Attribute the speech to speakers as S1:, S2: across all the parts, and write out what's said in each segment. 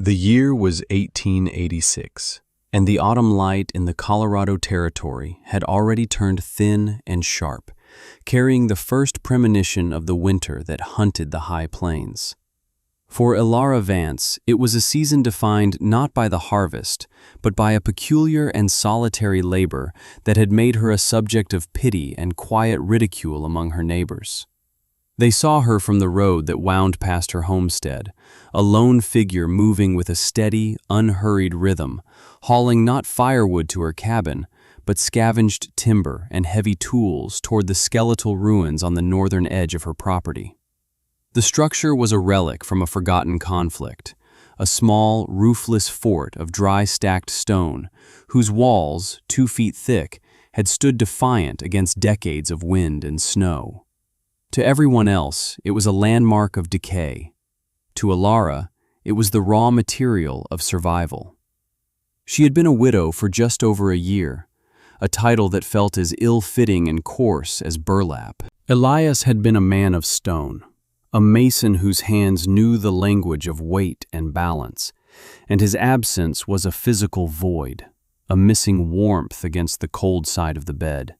S1: The year was 1886, and the autumn light in the Colorado Territory had already turned thin and sharp, carrying the first premonition of the winter that hunted the high plains. For Elara Vance, it was a season defined not by the harvest, but by a peculiar and solitary labor that had made her a subject of pity and quiet ridicule among her neighbors. They saw her from the road that wound past her homestead, a lone figure moving with a steady, unhurried rhythm, hauling not firewood to her cabin, but scavenged timber and heavy tools toward the skeletal ruins on the northern edge of her property. The structure was a relic from a forgotten conflict, a small, roofless fort of dry stacked stone, whose walls, 2 feet thick, had stood defiant against decades of wind and snow. To everyone else, it was a landmark of decay. To Elara, it was the raw material of survival. She had been a widow for just over a year, a title that felt as ill-fitting and coarse as burlap. Elias had been a man of stone, a mason whose hands knew the language of weight and balance, and his absence was a physical void, a missing warmth against the cold side of the bed.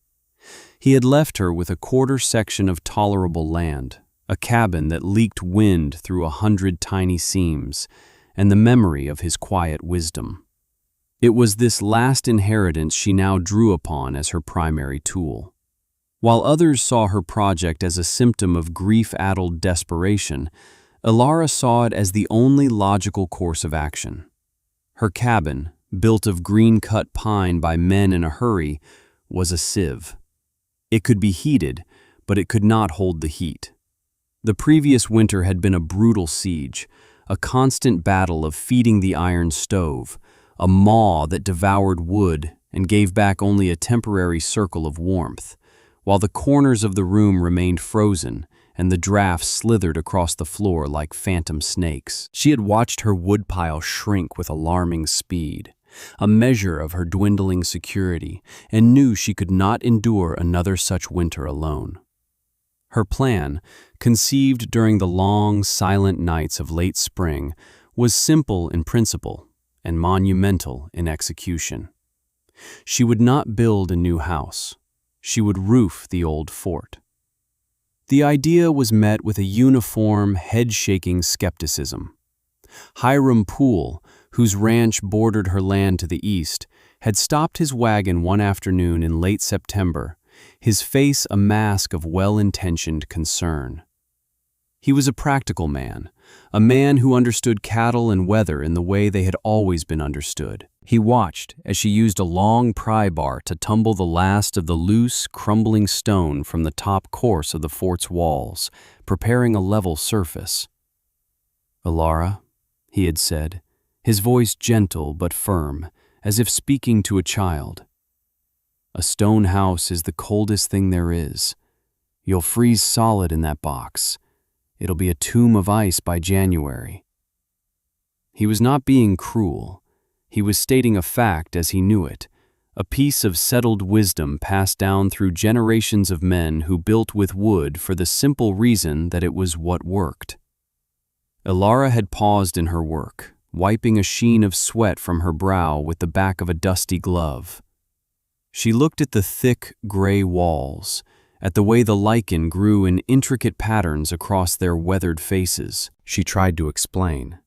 S1: He had left her with a quarter section of tolerable land, a cabin that leaked wind through 100 tiny seams, and the memory of his quiet wisdom. It was this last inheritance she now drew upon as her primary tool. While others saw her project as a symptom of grief-addled desperation, Elara saw it as the only logical course of action. Her cabin, built of green-cut pine by men in a hurry, was a sieve. It could be heated, but it could not hold the heat. The previous winter had been a brutal siege, a constant battle of feeding the iron stove, a maw that devoured wood and gave back only a temporary circle of warmth, while the corners of the room remained frozen and the drafts slithered across the floor like phantom snakes. She had watched her woodpile shrink with alarming speed, a measure of her dwindling security, and knew she could not endure another such winter alone. Her plan, conceived during the long, silent nights of late spring, was simple in principle and monumental in execution. She would not build a new house. She would roof the old fort. The idea was met with a uniform, head-shaking skepticism. Hiram Poole, whose ranch bordered her land to the east, had stopped his wagon one afternoon in late September, his face a mask of well-intentioned concern. He was a practical man, a man who understood cattle and weather in the way they had always been understood. He watched as she used a long pry bar to tumble the last of the loose, crumbling stone from the top course of the fort's walls, preparing a level surface. "Elara," he had said, his voice gentle but firm, as if speaking to a child. "A stone house is the coldest thing there is. You'll freeze solid in that box. It'll be a tomb of ice by January." He was not being cruel. He was stating a fact as he knew it, a piece of settled wisdom passed down through generations of men who built with wood for the simple reason that it was what worked. Elara had paused in her work, wiping a sheen of sweat from her brow with the back of a dusty glove. She looked at the thick, gray walls, at the way the lichen grew in intricate patterns across their weathered faces. She tried to explain.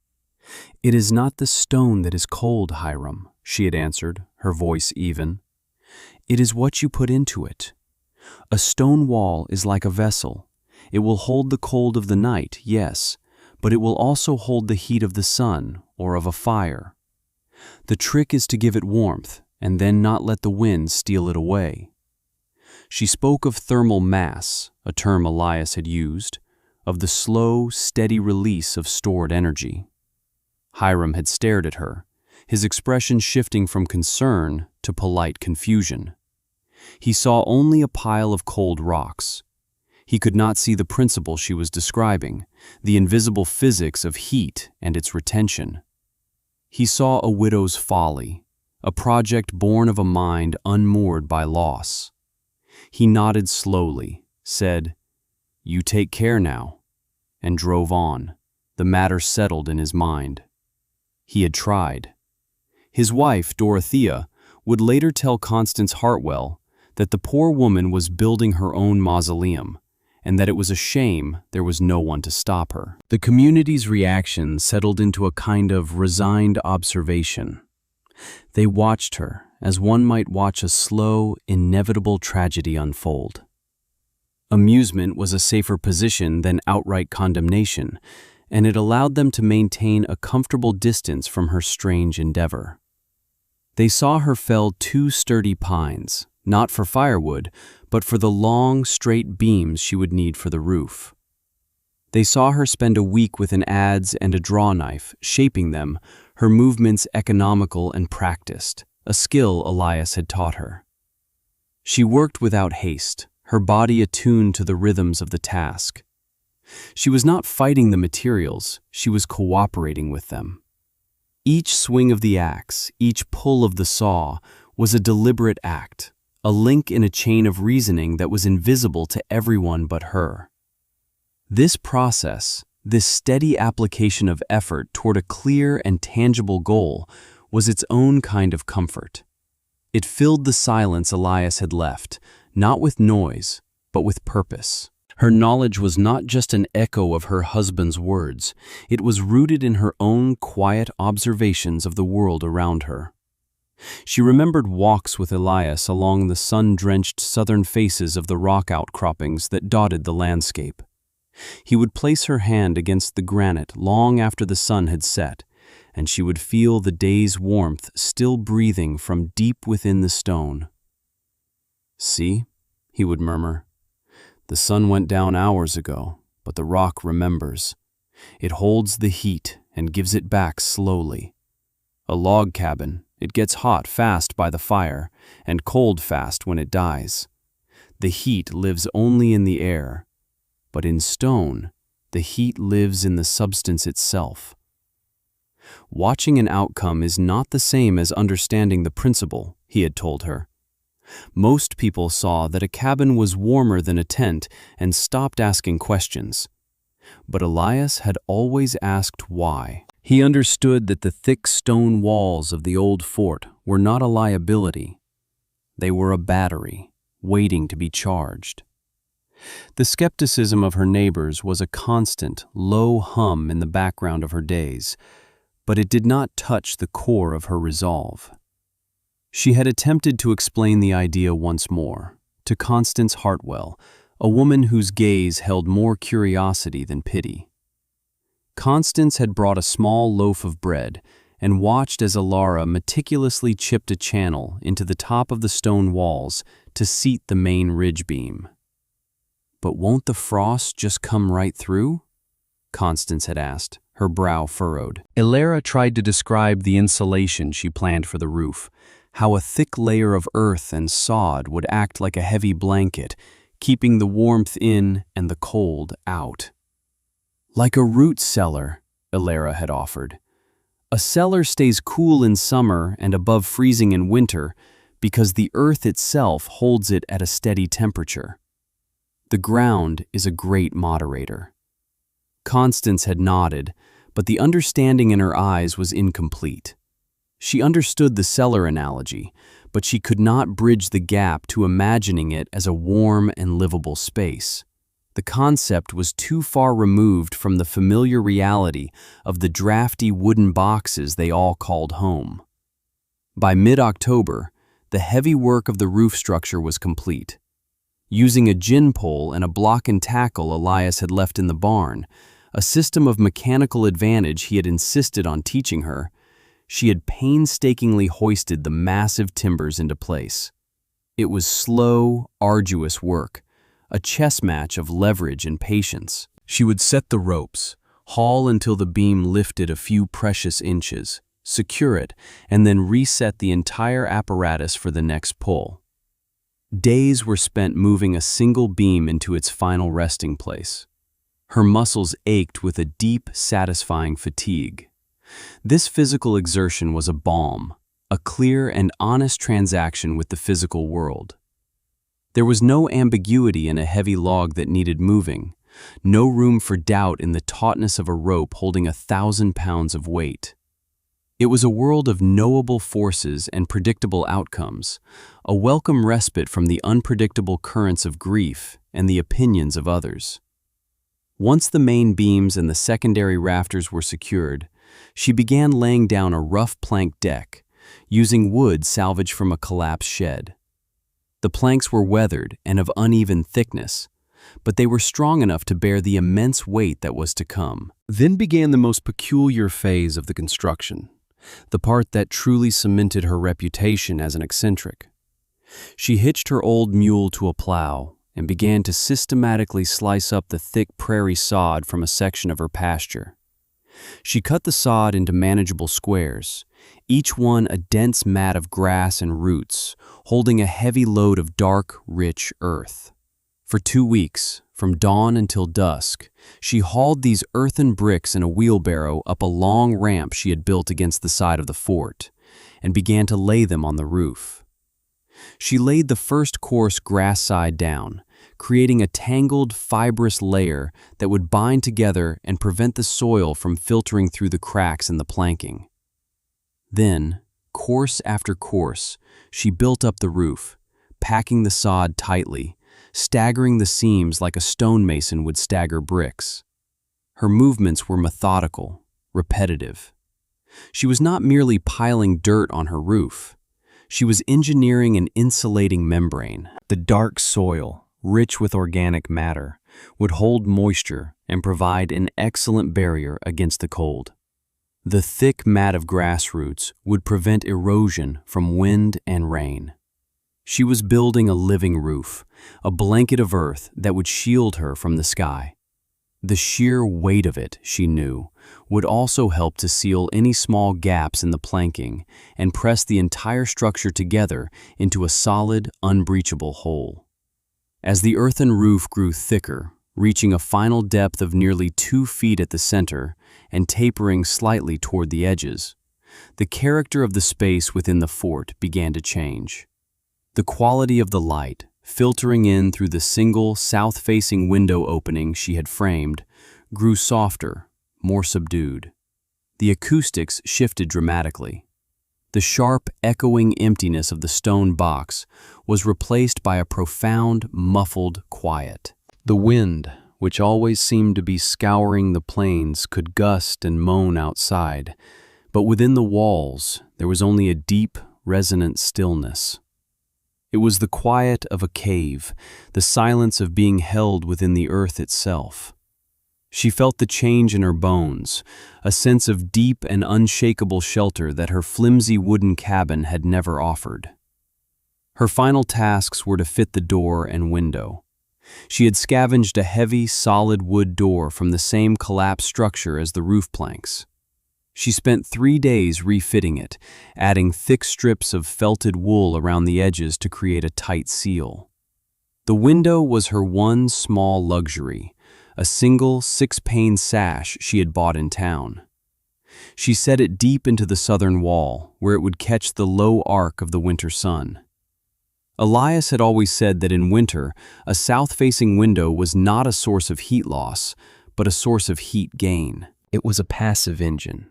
S1: "It is not the stone that is cold, Hiram," she had answered, her voice even. "It is what you put into it. A stone wall is like a vessel. It will hold the cold of the night, yes, but it will also hold the heat of the sun or of a fire. The trick is to give it warmth and then not let the wind steal it away." She spoke of thermal mass, a term Elias had used, of the slow, steady release of stored energy. Hiram had stared at her, his expression shifting from concern to polite confusion. He saw only a pile of cold rocks. He could not see the principle she was describing, the invisible physics of heat and its retention. He saw a widow's folly, a project born of a mind unmoored by loss. He nodded slowly, said, "You take care now," and drove on, the matter settled in his mind. He had tried. His wife, Dorothea, would later tell Constance Hartwell that the poor woman was building her own mausoleum, and that it was a shame there was no one to stop her. The community's reaction settled into a kind of resigned observation. They watched her as one might watch a slow, inevitable tragedy unfold. Amusement was a safer position than outright condemnation, and it allowed them to maintain a comfortable distance from her strange endeavor. They saw her fell 2 sturdy pines, not for firewood, but for the long, straight beams she would need for the roof. They saw her spend a week with an adze and a draw knife, shaping them, her movements economical and practiced, a skill Elias had taught her. She worked without haste, her body attuned to the rhythms of the task. She was not fighting the materials, she was cooperating with them. Each swing of the axe, each pull of the saw, was a deliberate act, a link in a chain of reasoning that was invisible to everyone but her. This process, this steady application of effort toward a clear and tangible goal, was its own kind of comfort. It filled the silence Elias had left, not with noise, but with purpose. Her knowledge was not just an echo of her husband's words, it was rooted in her own quiet observations of the world around her. She remembered walks with Elias along the sun-drenched southern faces of the rock outcroppings that dotted the landscape. He would place her hand against the granite long after the sun had set, and she would feel the day's warmth still breathing from deep within the stone. "See," he would murmur, "the sun went down hours ago, but the rock remembers. It holds the heat and gives it back slowly. A log cabin, it gets hot fast by the fire, and cold fast when it dies. The heat lives only in the air, but in stone, the heat lives in the substance itself." Watching an outcome is not the same as understanding the principle, he had told her. Most people saw that a cabin was warmer than a tent and stopped asking questions. But Elias had always asked why. He understood that the thick stone walls of the old fort were not a liability. They were a battery, waiting to be charged. The skepticism of her neighbors was a constant, low hum in the background of her days, but it did not touch the core of her resolve. She had attempted to explain the idea once more, to Constance Hartwell, a woman whose gaze held more curiosity than pity. Constance had brought a small loaf of bread and watched as Alara meticulously chipped a channel into the top of the stone walls to seat the main ridge beam. "But won't the frost just come right through?" Constance had asked, her brow furrowed. Alara tried to describe the insulation she planned for the roof, how a thick layer of earth and sod would act like a heavy blanket, keeping the warmth in and the cold out. "Like a root cellar," Alara had offered. "A cellar stays cool in summer and above freezing in winter because the earth itself holds it at a steady temperature. The ground is a great moderator." Constance had nodded, but the understanding in her eyes was incomplete. She understood the cellar analogy, but she could not bridge the gap to imagining it as a warm and livable space. The concept was too far removed from the familiar reality of the drafty wooden boxes they all called home. By mid-October, the heavy work of the roof structure was complete. Using a gin pole and a block and tackle Elias had left in the barn, a system of mechanical advantage he had insisted on teaching her, she had painstakingly hoisted the massive timbers into place. It was slow, arduous work, a chess match of leverage and patience. She would set the ropes, haul until the beam lifted a few precious inches, secure it, and then reset the entire apparatus for the next pull. Days were spent moving a single beam into its final resting place. Her muscles ached with a deep, satisfying fatigue. This physical exertion was a balm, a clear and honest transaction with the physical world. There was no ambiguity in a heavy log that needed moving, no room for doubt in the tautness of a rope holding 1,000 pounds of weight. It was a world of knowable forces and predictable outcomes, a welcome respite from the unpredictable currents of grief and the opinions of others. Once the main beams and the secondary rafters were secured, she began laying down a rough plank deck, using wood salvaged from a collapsed shed. The planks were weathered and of uneven thickness, but they were strong enough to bear the immense weight that was to come. Then began the most peculiar phase of the construction, the part that truly cemented her reputation as an eccentric. She hitched her old mule to a plow and began to systematically slice up the thick prairie sod from a section of her pasture. She cut the sod into manageable squares, each one a dense mat of grass and roots, holding a heavy load of dark, rich earth. For 2 weeks, from dawn until dusk, she hauled these earthen bricks in a wheelbarrow up a long ramp she had built against the side of the fort, and began to lay them on the roof. She laid the first coarse grass side down, creating a tangled, fibrous layer that would bind together and prevent the soil from filtering through the cracks in the planking. Then, course after course, she built up the roof, packing the sod tightly, staggering the seams like a stonemason would stagger bricks. Her movements were methodical, repetitive. She was not merely piling dirt on her roof. She was engineering an insulating membrane. The dark soil, rich with organic matter, would hold moisture and provide an excellent barrier against the cold. The thick mat of grass roots would prevent erosion from wind and rain. She was building a living roof, a blanket of earth that would shield her from the sky. The sheer weight of it, she knew, would also help to seal any small gaps in the planking and press the entire structure together into a solid, unbreachable whole. As the earthen roof grew thicker, reaching a final depth of nearly 2 feet at the center and tapering slightly toward the edges, the character of the space within the fort began to change. The quality of the light, filtering in through the single south-facing window opening she had framed, grew softer, more subdued. The acoustics shifted dramatically. The sharp, echoing emptiness of the stone box was replaced by a profound, muffled quiet. The wind, which always seemed to be scouring the plains, could gust and moan outside, but within the walls there was only a deep, resonant stillness. It was the quiet of a cave, the silence of being held within the earth itself. She felt the change in her bones, a sense of deep and unshakable shelter that her flimsy wooden cabin had never offered. Her final tasks were to fit the door and window. She had scavenged a heavy, solid wood door from the same collapsed structure as the roof planks. She spent 3 days refitting it, adding thick strips of felted wool around the edges to create a tight seal. The window was her one small luxury, a single 6-pane sash she had bought in town. She set it deep into the southern wall, where it would catch the low arc of the winter sun. Elias had always said that in winter, a south-facing window was not a source of heat loss, but a source of heat gain. It was a passive engine,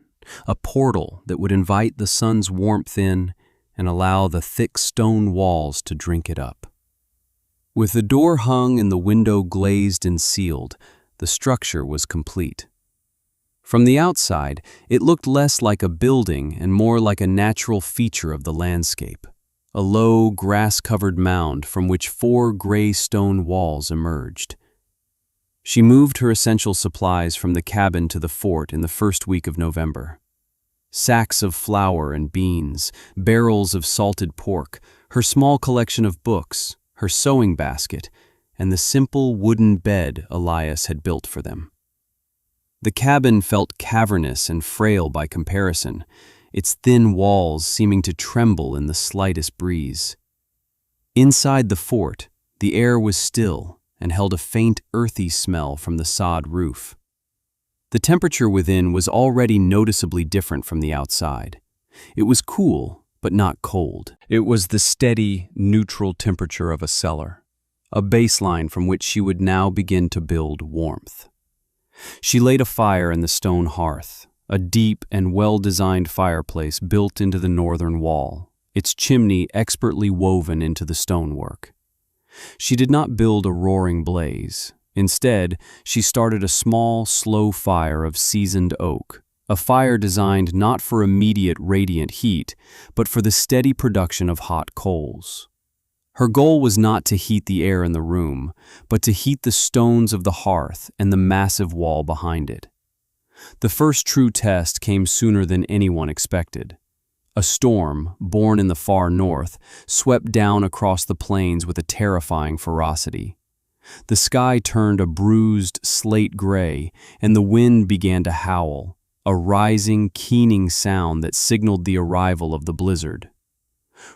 S1: a portal that would invite the sun's warmth in and allow the thick stone walls to drink it up. With the door hung and the window glazed and sealed, the structure was complete. From the outside, it looked less like a building and more like a natural feature of the landscape, a low, grass-covered mound from which 4 gray stone walls emerged. She moved her essential supplies from the cabin to the fort in the first week of November. Sacks of flour and beans, barrels of salted pork, her small collection of books, her sewing basket, and the simple wooden bed Elias had built for them. The cabin felt cavernous and frail by comparison, its thin walls seeming to tremble in the slightest breeze. Inside the fort, the air was still and held a faint earthy smell from the sod roof. The temperature within was already noticeably different from the outside. It was cool, but not cold. It was the steady, neutral temperature of a cellar, a baseline from which she would now begin to build warmth. She laid a fire in the stone hearth, a deep and well-designed fireplace built into the northern wall, its chimney expertly woven into the stonework. She did not build a roaring blaze. Instead, she started a small, slow fire of seasoned oak, a fire designed not for immediate radiant heat, but for the steady production of hot coals. Her goal was not to heat the air in the room, but to heat the stones of the hearth and the massive wall behind it. The first true test came sooner than anyone expected. A storm, born in the far north, swept down across the plains with a terrifying ferocity. The sky turned a bruised slate gray, and the wind began to howl, a rising, keening sound that signaled the arrival of the blizzard.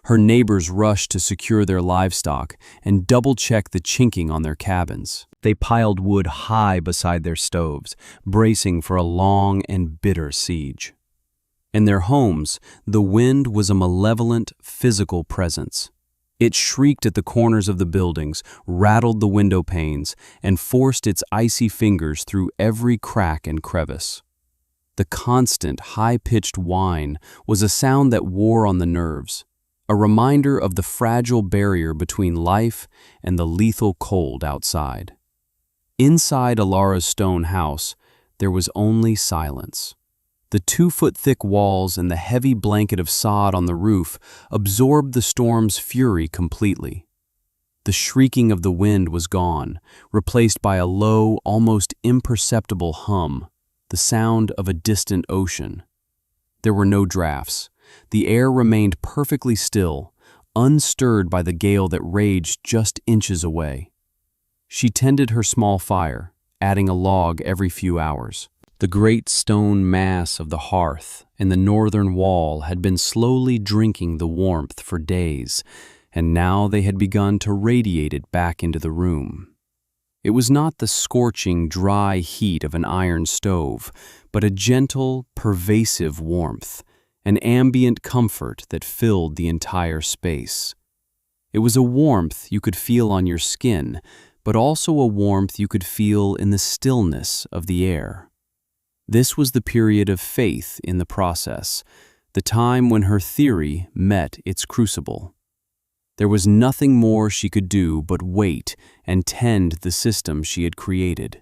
S1: Her neighbors rushed to secure their livestock and double-check the chinking on their cabins. They piled wood high beside their stoves, bracing for a long and bitter siege. In their homes, the wind was a malevolent, physical presence. It shrieked at the corners of the buildings, rattled the window panes, and forced its icy fingers through every crack and crevice. The constant, high-pitched whine was a sound that wore on the nerves, a reminder of the fragile barrier between life and the lethal cold outside. Inside Ilara's stone house, there was only silence. The 2-foot-thick walls and the heavy blanket of sod on the roof absorbed the storm's fury completely. The shrieking of the wind was gone, replaced by a low, almost imperceptible hum, the sound of a distant ocean. There were no drafts. The air remained perfectly still, unstirred by the gale that raged just inches away. She tended her small fire, adding a log every few hours. The great stone mass of the hearth and the northern wall had been slowly drinking the warmth for days, and now they had begun to radiate it back into the room. It was not the scorching, dry heat of an iron stove, but a gentle, pervasive warmth, an ambient comfort that filled the entire space. It was a warmth you could feel on your skin, but also a warmth you could feel in the stillness of the air. This was the period of faith in the process, the time when her theory met its crucible. There was nothing more she could do but wait and tend the system she had created.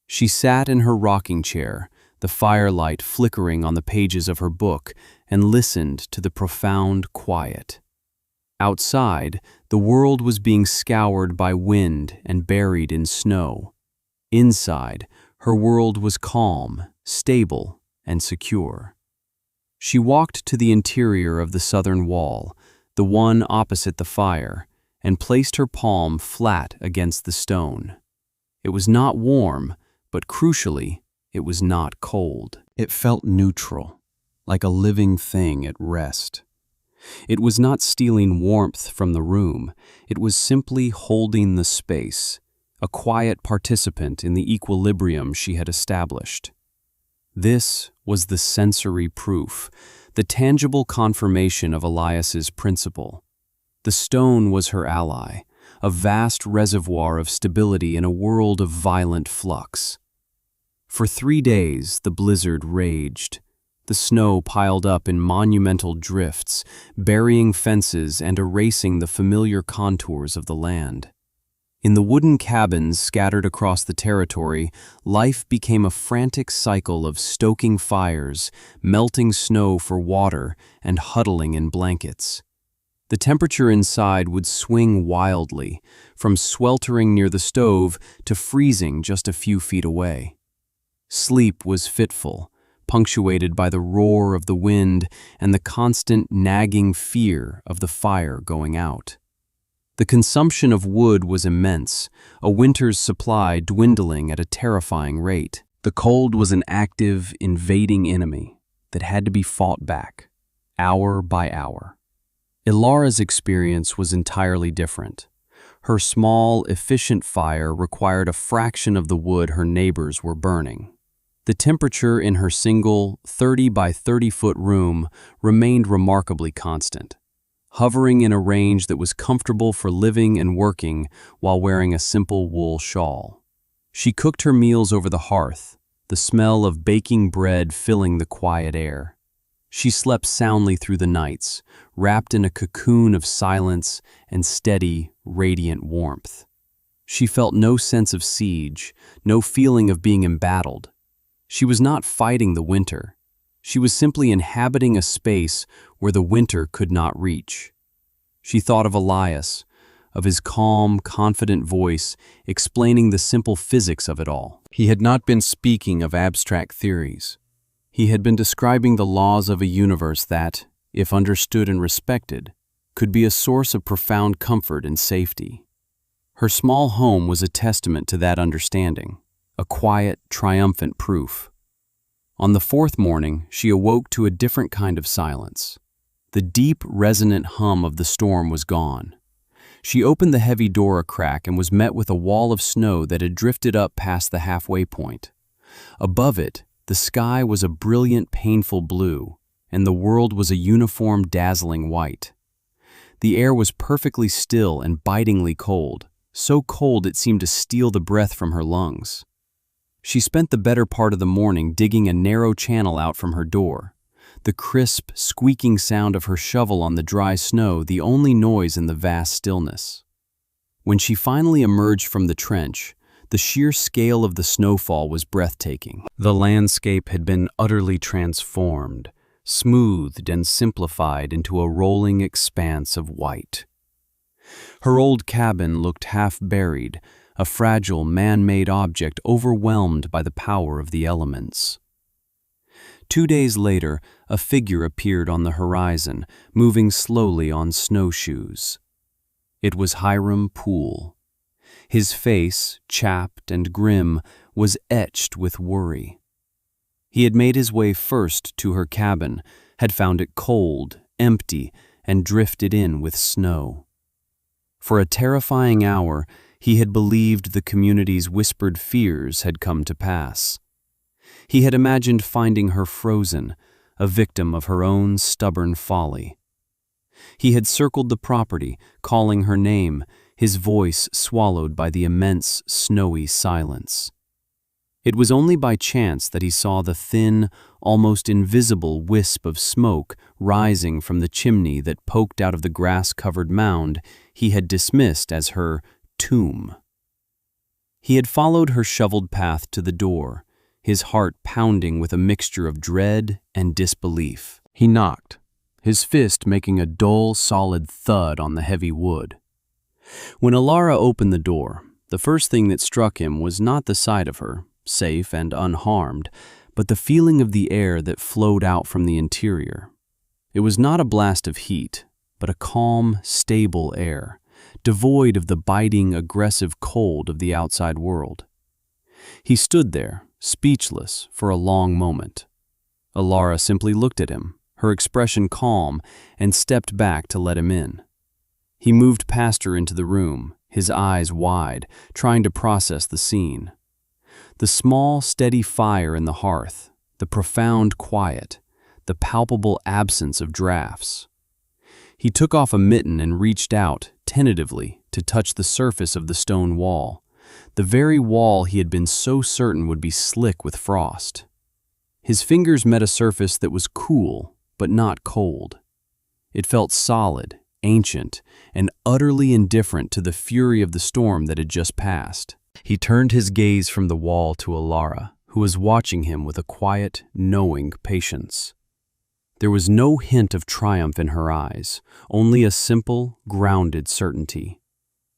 S1: She sat in her rocking chair, the firelight flickering on the pages of her book, and listened to the profound quiet. Outside, the world was being scoured by wind and buried in snow. Inside, her world was calm, stable, and secure. She walked to the interior of the southern wall, the one opposite the fire, and placed her palm flat against the stone. It was not warm, but crucially, it was not cold. It felt neutral, like a living thing at rest. It was not stealing warmth from the room, it was simply holding the space, a quiet participant in the equilibrium she had established. This was the sensory proof, the tangible confirmation of Elias's principle. The stone was her ally, a vast reservoir of stability in a world of violent flux. For 3 days, the blizzard raged. The snow piled up in monumental drifts, burying fences and erasing the familiar contours of the land. In the wooden cabins scattered across the territory, life became a frantic cycle of stoking fires, melting snow for water, and huddling in blankets. The temperature inside would swing wildly, from sweltering near the stove to freezing just a few feet away. Sleep was fitful, punctuated by the roar of the wind and the constant nagging fear of the fire going out. The consumption of wood was immense, a winter's supply dwindling at a terrifying rate. The cold was an active, invading enemy that had to be fought back, hour by hour. Ilara's experience was entirely different. Her small, efficient fire required a fraction of the wood her neighbors were burning. The temperature in her single 30 by 30-foot room remained remarkably constant, hovering in a range that was comfortable for living and working while wearing a simple wool shawl. She cooked her meals over the hearth, the smell of baking bread filling the quiet air. She slept soundly through the nights, wrapped in a cocoon of silence and steady, radiant warmth. She felt no sense of siege, no feeling of being embattled. She was not fighting the winter. She was simply inhabiting a space where the winter could not reach. She thought of Elias, of his calm, confident voice explaining the simple physics of it all. He had not been speaking of abstract theories. He had been describing the laws of a universe that, if understood and respected, could be a source of profound comfort and safety. Her small home was a testament to that understanding, a quiet, triumphant proof. On the fourth morning, she awoke to a different kind of silence. The deep, resonant hum of the storm was gone. She opened the heavy door a crack and was met with a wall of snow that had drifted up past the halfway point. Above it, the sky was a brilliant, painful blue, and the world was a uniform, dazzling white. The air was perfectly still and bitingly cold, so cold it seemed to steal the breath from her lungs. She spent the better part of the morning digging a narrow channel out from her door, the crisp, squeaking sound of her shovel on the dry snow the only noise in the vast stillness. When she finally emerged from the trench, the sheer scale of the snowfall was breathtaking. The landscape had been utterly transformed, smoothed and simplified into a rolling expanse of white. Her old cabin looked half-buried, a fragile, man-made object overwhelmed by the power of the elements. 2 days later, a figure appeared on the horizon, moving slowly on snowshoes. It was Hiram Poole. His face, chapped and grim, was etched with worry. He had made his way first to her cabin, had found it cold, empty, and drifted in with snow. For a terrifying hour, he had believed the community's whispered fears had come to pass. He had imagined finding her frozen, a victim of her own stubborn folly. He had circled the property, calling her name, his voice swallowed by the immense, snowy silence. It was only by chance that he saw the thin, almost invisible wisp of smoke rising from the chimney that poked out of the grass-covered mound he had dismissed as her tomb. He had followed her shoveled path to the door, his heart pounding with a mixture of dread and disbelief. He knocked, his fist making a dull, solid thud on the heavy wood. When Alara opened the door, the first thing that struck him was not the sight of her, safe and unharmed, but the feeling of the air that flowed out from the interior. It was not a blast of heat, but a calm, stable air, devoid of the biting, aggressive cold of the outside world. He stood there, speechless, for a long moment. Alara simply looked at him, her expression calm, and stepped back to let him in. He moved past her into the room, his eyes wide, trying to process the scene. The small, steady fire in the hearth, the profound quiet, the palpable absence of drafts. He took off a mitten and reached out, tentatively, to touch the surface of the stone wall, the very wall he had been so certain would be slick with frost. His fingers met a surface that was cool, but not cold. It felt solid, ancient, and utterly indifferent to the fury of the storm that had just passed. He turned his gaze from the wall to Alara, who was watching him with a quiet, knowing patience. There was no hint of triumph in her eyes, only a simple, grounded certainty.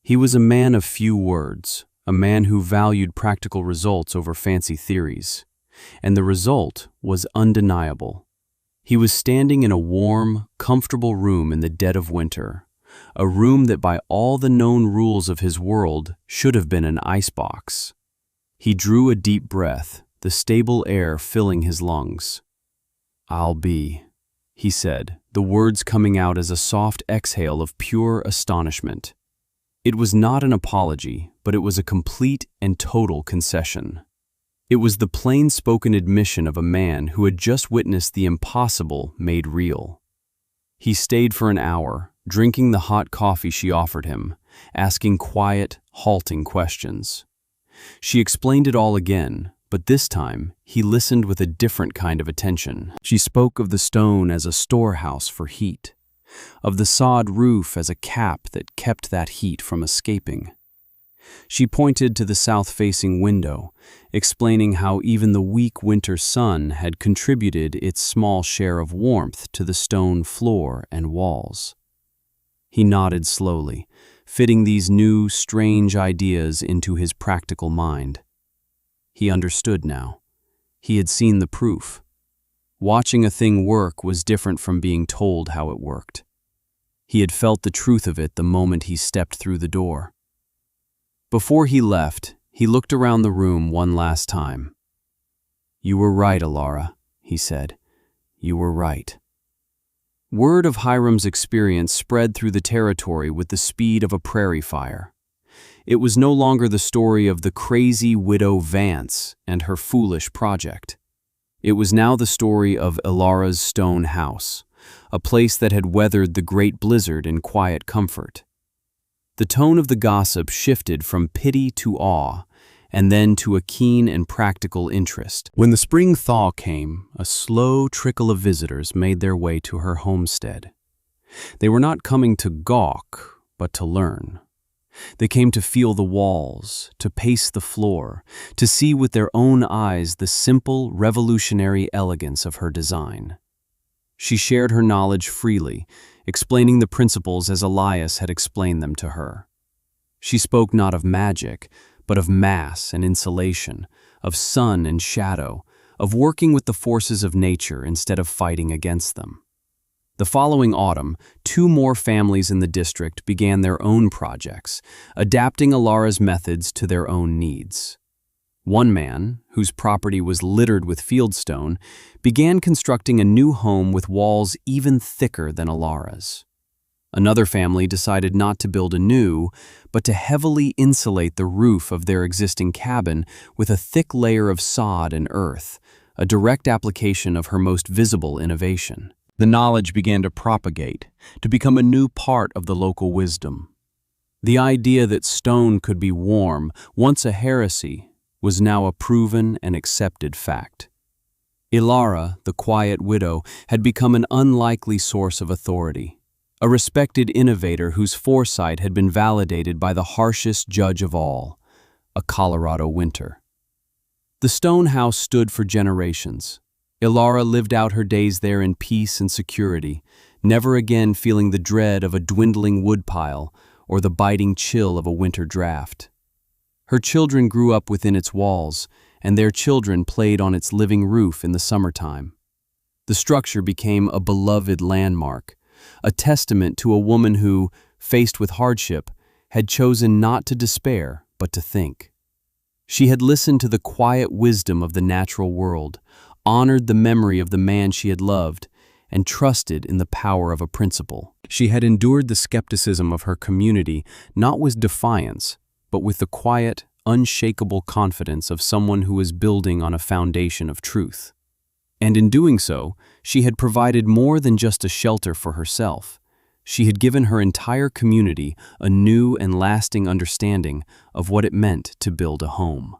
S1: He was a man of few words, a man who valued practical results over fancy theories. And the result was undeniable. He was standing in a warm, comfortable room in the dead of winter, a room that by all the known rules of his world should have been an icebox. He drew a deep breath, the stable air filling his lungs. "I'll be," he said, the words coming out as a soft exhale of pure astonishment. It was not an apology, but it was a complete and total concession. It was the plain-spoken admission of a man who had just witnessed the impossible made real. He stayed for an hour, drinking the hot coffee she offered him, asking quiet, halting questions. She explained it all again, But this time, he listened with a different kind of attention. She spoke of the stone as a storehouse for heat, of the sod roof as a cap that kept that heat from escaping. She pointed to the south-facing window, explaining how even the weak winter sun had contributed its small share of warmth to the stone floor and walls. He nodded slowly, fitting these new, strange ideas into his practical mind. He understood now. He had seen the proof. Watching a thing work was different from being told how it worked. He had felt the truth of it the moment he stepped through the door. Before he left, he looked around the room one last time. "You were right, Alara," he said. "You were right." Word of Hiram's experience spread through the territory with the speed of a prairie fire. It was no longer the story of the crazy widow Vance and her foolish project. It was now the story of Alara's stone house, a place that had weathered the great blizzard in quiet comfort. The tone of the gossip shifted from pity to awe, and then to a keen and practical interest. When the spring thaw came, a slow trickle of visitors made their way to her homestead. They were not coming to gawk, but to learn. They came to feel the walls, to pace the floor, to see with their own eyes the simple, revolutionary elegance of her design. She shared her knowledge freely, explaining the principles as Elias had explained them to her. She spoke not of magic, but of mass and insulation, of sun and shadow, of working with the forces of nature instead of fighting against them. The following autumn, 2 more families in the district began their own projects, adapting Alara's methods to their own needs. One man, whose property was littered with fieldstone, began constructing a new home with walls even thicker than Alara's. Another family decided not to build anew, but to heavily insulate the roof of their existing cabin with a thick layer of sod and earth, a direct application of her most visible innovation. The knowledge began to propagate, to become a new part of the local wisdom. The idea that stone could be warm, once a heresy, was now a proven and accepted fact. Alara, the quiet widow, had become an unlikely source of authority, a respected innovator whose foresight had been validated by the harshest judge of all, a Colorado winter. The stone house stood for generations. Alara lived out her days there in peace and security, never again feeling the dread of a dwindling woodpile or the biting chill of a winter draft. Her children grew up within its walls, and their children played on its living roof in the summertime. The structure became a beloved landmark, a testament to a woman who, faced with hardship, had chosen not to despair but to think. She had listened to the quiet wisdom of the natural world, honored the memory of the man she had loved, and trusted in the power of a principle. She had endured the skepticism of her community not with defiance, but with the quiet, unshakable confidence of someone who is building on a foundation of truth. And in doing so, she had provided more than just a shelter for herself. She had given her entire community a new and lasting understanding of what it meant to build a home.